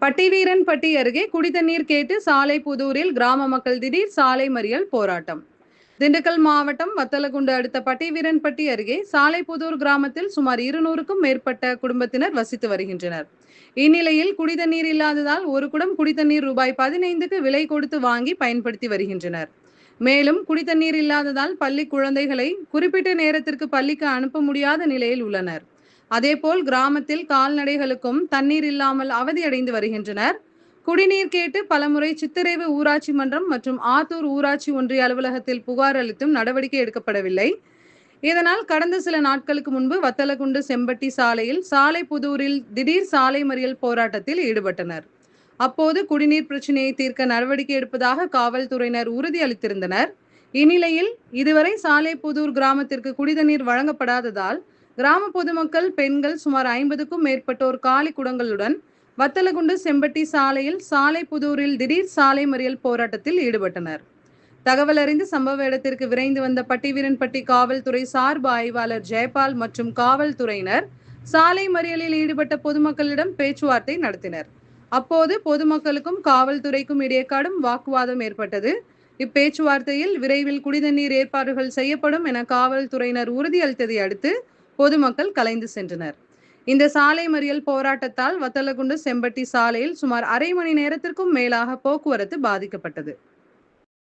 பட்டிவீரன்பட்டி அருகே குடிதண்ணீர் கேட்டு சாலைப்புதூரில் கிராம மக்கள் திடீர் சாலை மறியல் போராட்டம். திண்டுக்கல் மாவட்டம் வத்தலகுண்டு அடுத்த பட்டிவீரன்பட்டி அருகே சாலைப்புதூர் கிராமத்தில் சுமார் 200க்கும் மேற்பட்ட குடும்பத்தினர் வசித்து வருகின்றனர். இந்நிலையில் குடிதண்ணீர் இல்லாததால் ஒரு குடம் குடிதண்ணீர் ரூபாய் 15க்கு விலை கொடுத்து வாங்கி பயன்படுத்தி வருகின்றனர். மேலும் குடிதண்ணீர் இல்லாததால் பள்ளி குழந்தைகளை குறிப்பிட்ட நேரத்திற்கு பள்ளிக்கு அனுப்ப முடியாத நிலையில் உள்ளனர். அதேபோல் கிராமத்தில் கால்நடைகளுக்கும் தண்ணீர் இல்லாமல் அவதியடைந்து வருகின்றனர். குடிநீர் கேட்டு பலமுறை சித்திரேவு ஊராட்சி மன்றம் மற்றும் ஆத்தூர் ஊராட்சி ஒன்றிய அலுவலகத்தில் புகார் அளித்தும் நடவடிக்கை எடுக்கப்படவில்லை. இதனால் கடந்த சில நாட்களுக்கு முன்பு வத்தலகுண்டு செம்பட்டி சாலையில் சாலைப்புதூரில் திடீர் சாலை மறியல் போராட்டத்தில் ஈடுபட்டனர். அப்போது குடிநீர் பிரச்சனையை தீர்க்க நடவடிக்கை எடுப்பதாக காவல்துறையினர் உறுதியளித்திருந்தனர். இந்நிலையில் இதுவரை சாலைப்புதூர் கிராமத்திற்கு குடிதண்ணீர் வழங்கப்படாததால் கிராம பொதுமக்கள், பெண்கள் சுமார் 50க்கும் மேற்பட்டோர் காலி குடங்களுடன் வத்தலகுண்டு செம்பட்டி சாலையில் சாலைப்புதூரில் திடீர் சாலை மறியல் போராட்டத்தில் ஈடுபட்டனர். தகவல் அறிந்து சம்பவ இடத்திற்கு விரைந்து வந்த பட்டிவீரன்பட்டி காவல்துறை சார்பு ஆய்வாளர் ஜெயபால் மற்றும் காவல்துறையினர் சாலை மறியலில் ஈடுபட்ட பொதுமக்களிடம் பேச்சுவார்த்தை நடத்தினர். அப்போது பொதுமக்களுக்கும் காவல்துறைக்கும் இடையே கடும் வாக்குவாதம் ஏற்பட்டது. இப்பேச்சுவார்த்தையில் விரைவில் குடிதண்ணீர் ஏற்பாடுகள் செய்யப்படும் என காவல்துறையினர் உறுதியளித்ததை அடுத்து பொதுமக்கள் கலைந்து சென்றனர். இந்த சாலை மறியல் போராட்டத்தால் வத்தலகுண்டு செம்பட்டி சாலையில் சுமார் அரை மணி நேரத்திற்கும் மேலாக போக்குவரத்து பாதிக்கப்பட்டது.